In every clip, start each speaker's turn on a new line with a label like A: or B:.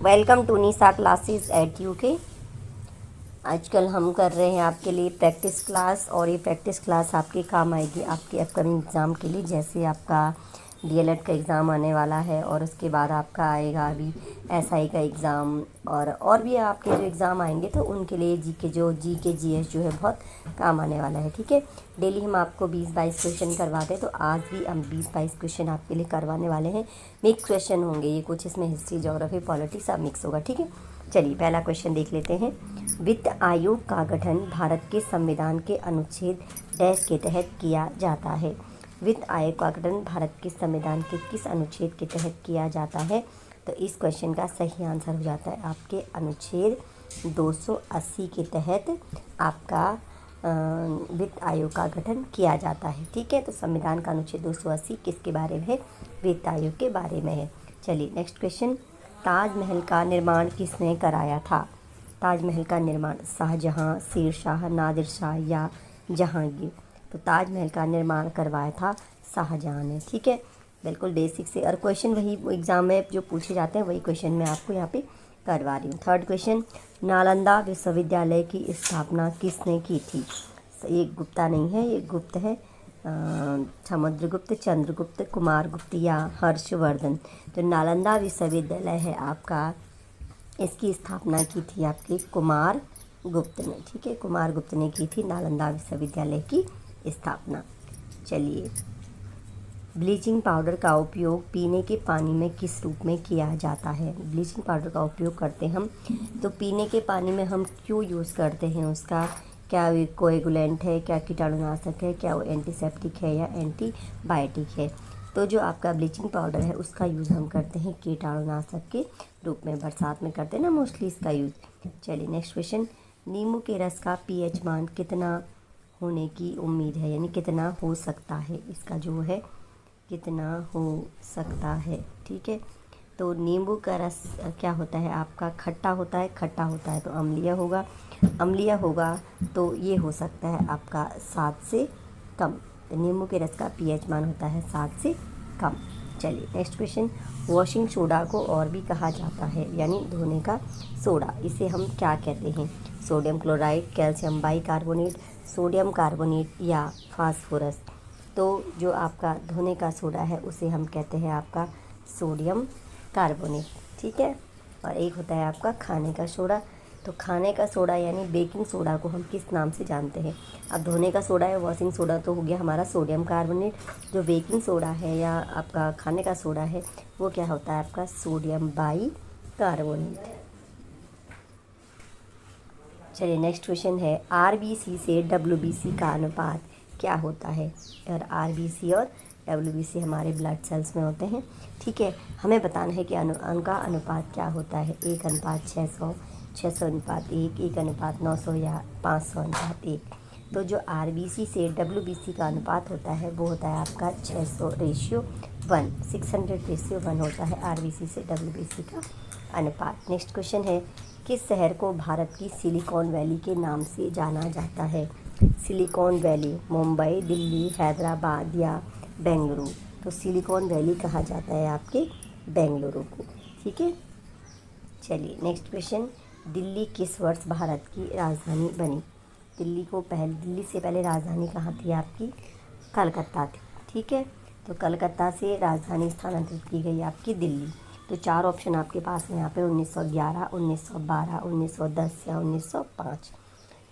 A: Welcome to Nisha classes at UK. आजकल हम कर रहे हैं आपके लिए प्रैक्टिस क्लास, और ये प्रैक्टिस क्लास आपके काम आएगी आपके अपकमिंग एग्ज़ाम के लिए। जैसे आपका डीएलएड का एग्ज़ाम आने वाला है, और उसके बाद आपका आएगा अभी एसआई का एग्ज़ाम, और भी आपके जो एग्ज़ाम आएंगे तो उनके लिए जीके जीएस जो है बहुत काम आने वाला है। ठीक है, डेली हम आपको 20-22 क्वेश्चन करवाते हैं, तो आज भी हम 20-22 क्वेश्चन आपके लिए करवाने वाले हैं। मिक्स क्वेश्चन होंगे ये, कुछ इसमें हिस्ट्री, ज्योग्राफी, पॉलिटिक्स सब मिक्स होगा। ठीक है, चलिए पहला क्वेश्चन देख लेते हैं। वित्त आयोग का गठन भारत के संविधान के अनुच्छेद डैश के तहत किया जाता है। वित्त आयोग का गठन भारत के संविधान के किस अनुच्छेद के तहत किया जाता है? तो इस क्वेश्चन का सही आंसर हो जाता है आपके अनुच्छेद 280 के तहत आपका वित्त आयोग का गठन किया जाता है। ठीक है, तो संविधान का अनुच्छेद 280 किसके बारे में है? वित्त आयोग के बारे में है। चलिए नेक्स्ट क्वेश्चन। ताजमहल का निर्माण किसने कराया था? ताजमहल का निर्माण शाहजहां, शेरशाह, नादिर शाह या जहांगीर? तो ताजमहल का निर्माण करवाया था शाहजहां ने। ठीक है, बिल्कुल बेसिक से, और क्वेश्चन वही एग्ज़ाम में जो पूछे जाते हैं वही क्वेश्चन मैं आपको यहाँ पे करवा रही हूँ। थर्ड क्वेश्चन, नालंदा विश्वविद्यालय की स्थापना किसने की थी? ये गुप्ता नहीं है, ये गुप्त है। समुद्रगुप्त, चंद्रगुप्त, कुमारगुप्त या हर्षवर्धन? तो नालंदा विश्वविद्यालय है आपका, इसकी स्थापना की थी आपके कुमारगुप्त ने। ठीक है, कुमारगुप्त ने की थी नालंदा विश्वविद्यालय की स्थापना। चलिए, ब्लीचिंग पाउडर का उपयोग पीने के पानी में किस रूप में किया जाता है? ब्लीचिंग पाउडर का उपयोग करते हम तो पीने के पानी में हम क्यों यूज़ करते हैं? उसका क्या वो कोएगुलेंट है, क्या कीटाणुनाशक है, क्या वो एंटीसेप्टिक है या एंटीबायोटिक है? तो जो आपका ब्लीचिंग पाउडर है उसका यूज़ हम करते हैं कीटाणुनाशक के रूप में, बरसात में करते हैं ना मोस्टली इसका यूज़। चलिए नेक्स्ट क्वेश्चन। नींबू के रस का पीएच मान कितना होने की उम्मीद है, यानी कितना हो सकता है? इसका जो है कितना हो सकता है। ठीक है, तो नींबू का रस क्या होता है आपका? खट्टा होता है, खट्टा होता है तो अम्लीय होगा, अम्लीय होगा तो ये हो सकता है आपका 7 से कम। तो नींबू के रस का पीएच मान होता है 7 से कम। चलिए नेक्स्ट क्वेश्चन। वॉशिंग सोडा को और भी कहा जाता है, यानी धोने का सोडा, इसे हम क्या कहते हैं? Sodium chloride, calcium bicarbonate, sodium carbonate या फास्फोरस? तो जो आपका धोने का सोडा है उसे हम कहते हैं आपका सोडियम कार्बोनेट। ठीक है, और एक होता है आपका खाने का सोडा। तो खाने का सोडा यानी बेकिंग सोडा को हम किस नाम से जानते हैं? अब धोने का सोडा है, वॉशिंग सोडा तो हो गया हमारा सोडियम कार्बोनेट। जो बेकिंग सोडा है या आपका खाने का सोडा है वो क्या होता है आपका? Sodium bicarbonate. चलिए नेक्स्ट क्वेश्चन है। आरबीसी से डब्ल्यूबीसी का अनुपात क्या होता है? और आरबीसी और डब्ल्यूबीसी हमारे ब्लड सेल्स में होते हैं। ठीक है, हमें बताना है कि उनका अनुपात क्या होता है। 1:600, 600:1, 1:900 या 500:1? तो जो आरबीसी से डब्ल्यूबीसी का अनुपात होता है वो होता है आपका 600:1, 600:1 होता है आरबीसी से डब्ल्यूबीसी का अनुपात। नेक्स्ट क्वेश्चन है। किस शहर को भारत की सिलिकॉन वैली के नाम से जाना जाता है? सिलिकॉन वैली मुंबई, दिल्ली, हैदराबाद या बेंगलुरु? तो सिलिकॉन वैली कहा जाता है आपके बेंगलुरु को। ठीक है, चलिए नेक्स्ट क्वेश्चन। दिल्ली किस वर्ष भारत की राजधानी बनी? दिल्ली से पहले राजधानी कहाँ थी आपकी? कलकत्ता थी। ठीक है, तो कलकत्ता से राजधानी स्थानांतरित की गई आपकी दिल्ली। तो 4 ऑप्शन आपके पास में यहाँ पे 1911, 1912, 1910 या 1905।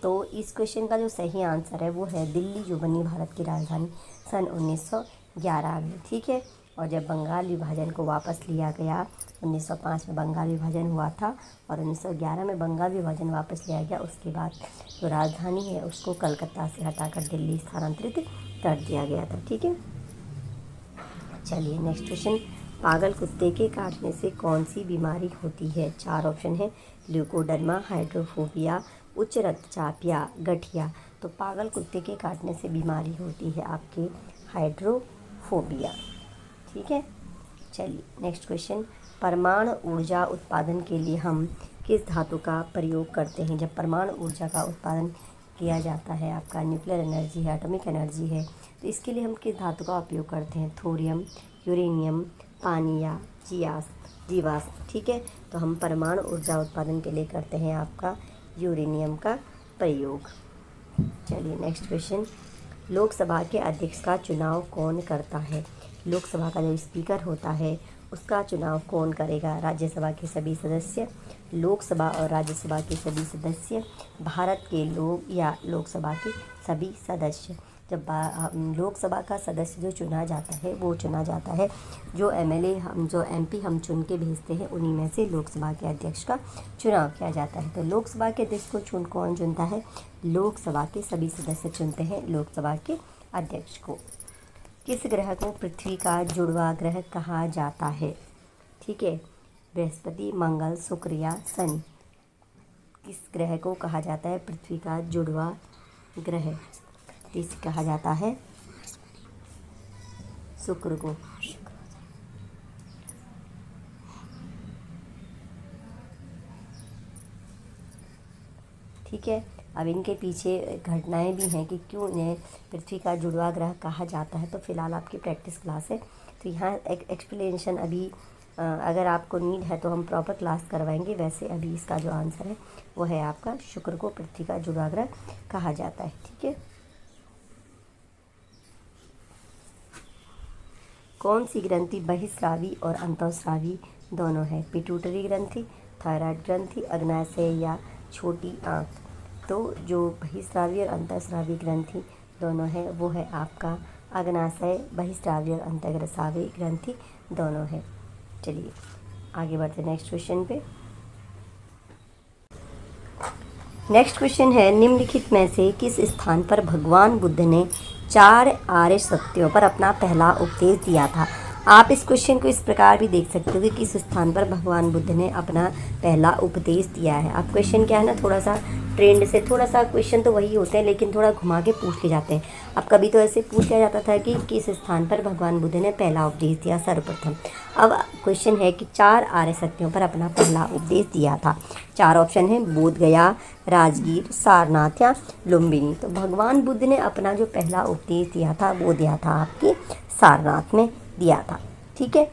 A: तो इस क्वेश्चन का जो सही आंसर है वो है दिल्ली, जो बनी भारत की राजधानी सन 1911 में। ठीक है, और जब बंगाल विभाजन को वापस लिया गया, 1905 में बंगाल विभाजन हुआ था और 1911 में बंगाल विभाजन वापस लिया गया, उसके बाद जो राजधानी है उसको कलकत्ता से हटाकर दिल्ली स्थानांतरित कर दिया गया था। ठीक है, चलिए नेक्स्ट क्वेश्चन। पागल कुत्ते के काटने से कौन सी बीमारी होती है? 4 ऑप्शन है। ल्यूकोडर्मा, हाइड्रोफोबिया, उच्च रक्तचाप या गठिया? तो पागल कुत्ते के काटने से बीमारी होती है आपके हाइड्रोफोबिया। ठीक है, चलिए नेक्स्ट क्वेश्चन। परमाणु ऊर्जा उत्पादन के लिए हम किस धातु का प्रयोग करते हैं? जब परमाणु ऊर्जा का उत्पादन किया जाता है, आपका न्यूक्लियर एनर्जी है, एटॉमिक एनर्जी है, तो इसके लिए हम किस धातु का उपयोग करते हैं? थोरियम, यूरेनियम, पानी या जीवाश्म। ठीक है, तो हम परमाणु ऊर्जा उत्पादन के लिए करते हैं आपका यूरेनियम का प्रयोग। चलिए नेक्स्ट क्वेश्चन, लोकसभा के अध्यक्ष का चुनाव कौन करता है? लोकसभा का जो स्पीकर होता है उसका चुनाव कौन करेगा? राज्यसभा के सभी सदस्य, लोकसभा और राज्यसभा के सभी सदस्य, भारत के लोग या लोकसभा के सभी सदस्य। जब लोकसभा का सदस्य जो चुना जाता है वो चुना जाता है जो एमएलए हम जो एमपी हम चुन के भेजते हैं, उन्हीं में से लोकसभा के अध्यक्ष का चुनाव किया जाता है। तो लोकसभा के अध्यक्ष को कौन चुनता है? लोकसभा के सभी सदस्य चुनते हैं लोकसभा के अध्यक्ष को। किस ग्रह को पृथ्वी का जुड़वा ग्रह कहा जाता है? ठीक है, बृहस्पति, मंगल, शुक्र या शनि। किस ग्रह को कहा जाता है पृथ्वी का जुड़वा ग्रह? इसे कहा जाता है शुक्र को। ठीक है, अब इनके पीछे घटनाएं भी हैं कि क्यों इन्हें पृथ्वी का जुड़वा ग्रह कहा जाता है। तो फिलहाल आपकी प्रैक्टिस क्लास है, तो यहाँ एक एक्सप्लेनेशन अभी अगर आपको नीड है तो हम प्रॉपर क्लास करवाएंगे। वैसे अभी इसका जो आंसर है वो है आपका शुक्र को पृथ्वी का जुड़वा ग्रह कहा जाता है। ठीक है, कौन सी ग्रंथि बहिस्रावी और अंतःस्रावी दोनों है? पिट्यूटरी ग्रंथि, थायराइड ग्रंथि, अग्नाशय या छोटी आंत। तो जो बहिस्रावी और अंतःस्रावी ग्रंथि दोनों है वो है आपका अग्नाशय, बहिस्रावी और अंतःस्रावी ग्रंथि दोनों है। चलिए आगे बढ़ते हैं नेक्स्ट क्वेश्चन पे। नेक्स्ट क्वेश्चन है, निम्नलिखित में से किस स्थान पर भगवान बुद्ध ने 4 आर्य सत्यों पर अपना पहला उपदेश दिया था? आप इस क्वेश्चन को इस प्रकार भी देख सकते हो कि किस स्थान पर भगवान बुद्ध ने अपना पहला उपदेश दिया है। अब क्वेश्चन क्या है ना, थोड़ा सा ट्रेंड से थोड़ा सा क्वेश्चन तो वही होते हैं लेकिन थोड़ा घुमा के पूछ ले जाते हैं। अब कभी तो ऐसे पूछ लिया जाता था कि किस स्थान पर भगवान बुद्ध ने पहला उपदेश दिया सर्वप्रथम। अब क्वेश्चन है कि 4 आर्य सत्यों पर अपना पहला उपदेश दिया था। 4 ऑप्शन है, बोध गया, राजगीर, सारनाथ या लुम्बिनी। तो भगवान बुद्ध ने अपना जो पहला उपदेश दिया था वो दिया था आपके सारनाथ में दिया था। ठीक है,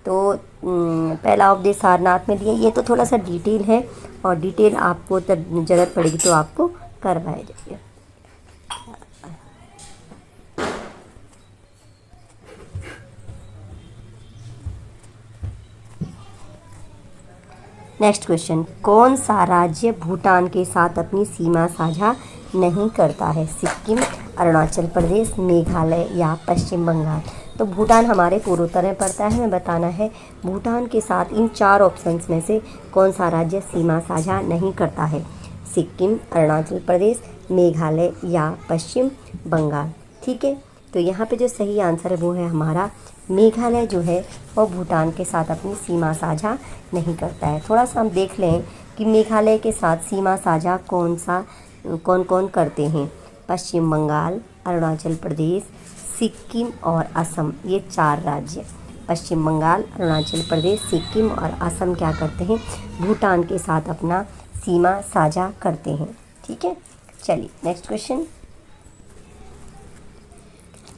A: तो पहला उपदेश सारनाथ में दिया। ये तो थोड़ा सा डिटेल है और डिटेल आपको ज़रूरत पड़ेगी तो आपको करवाया जाएगा। नेक्स्ट क्वेश्चन, कौन सा राज्य भूटान के साथ अपनी सीमा साझा नहीं करता है? सिक्किम, अरुणाचल प्रदेश, मेघालय या पश्चिम बंगाल। तो भूटान हमारे पूर्वोत्तर में पड़ता है, हमें बताना है भूटान के साथ इन 4 ऑप्शंस में से कौन सा राज्य सीमा साझा नहीं करता है? सिक्किम, अरुणाचल प्रदेश, मेघालय या पश्चिम बंगाल। ठीक है, तो यहाँ पे जो सही आंसर है वो है हमारा मेघालय जो है वो भूटान के साथ अपनी सीमा साझा नहीं करता है। थोड़ा सा हम देख लें कि मेघालय के साथ सीमा साझा कौन कौन करते हैं। पश्चिम बंगाल, अरुणाचल प्रदेश, सिक्किम और असम, ये 4 राज्य पश्चिम बंगाल, अरुणाचल प्रदेश, सिक्किम और असम क्या करते हैं? भूटान के साथ अपना सीमा साझा करते हैं। ठीक है, चलिए नेक्स्ट क्वेश्चन,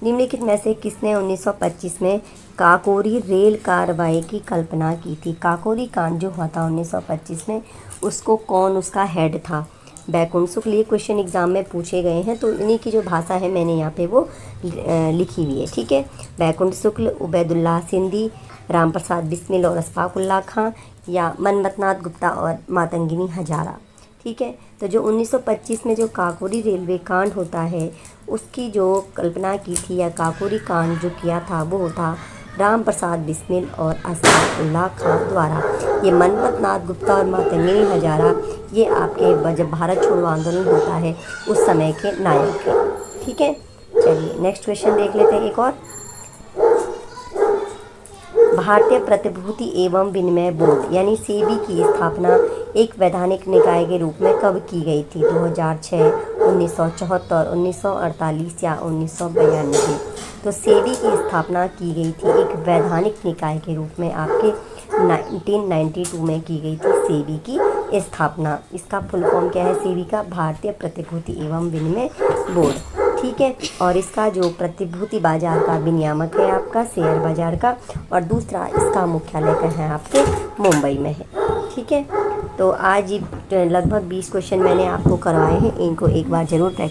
A: निम्नलिखित में से किसने 1925 में काकोरी रेल कार्रवाई की कल्पना की थी? काकोरी कांड जो हुआ था 1925 में, उसको कौन उसका हेड था? बैकुंठ शुक्ल। ये क्वेश्चन एग्जाम में पूछे गए हैं तो इन्हीं की जो भाषा है मैंने यहाँ पे वो लिखी हुई है। ठीक है, बैकुंठ शुक्ल, उबैदुल्लाह सिंधी, राम प्रसाद बिस्मिल और अशफाक उल्लाह खां या मनमथनाथ गुप्ता और मातंगिनी हजारा। ठीक है, तो जो 1925 में जो काकोरी रेलवे कांड होता है उसकी जो कल्पना की थी या काकोरी कांड जो किया था वो था राम प्रसाद बिस्मिल और अशफाक उल्लाह खां द्वारा। ये मनमथनाथ गुप्ता और मातंगिनी हजारा ये आपके जब भारत छोड़ो आंदोलन होता है उस समय के नायक हैं। ठीक है, चलिए नेक्स्ट क्वेश्चन देख लेते हैं एक और। भारतीय प्रतिभूति एवं विनिमय बोर्ड यानी सेबी की स्थापना एक वैधानिक निकाय के रूप में कब की गई थी? 2006, 1974, 1948 या 1992। तो सेबी की स्थापना की गई थी एक वैधानिक निकाय के रूप में आपके 1992 में की गई थी सेबी की स्थापना। इसका फुल फॉर्म क्या है सेबी का? भारतीय प्रतिभूति एवं विनिमय बोर्ड। ठीक है। और इसका जो प्रतिभूति बाजार का विनियामक है आपका शेयर बाजार का, और दूसरा इसका मुख्यालय का है आपके मुंबई में है, ठीक है। तो आज लगभग 20 क्वेश्चन मैंने आपको करवाए हैं, इनको एक बार ज़रूर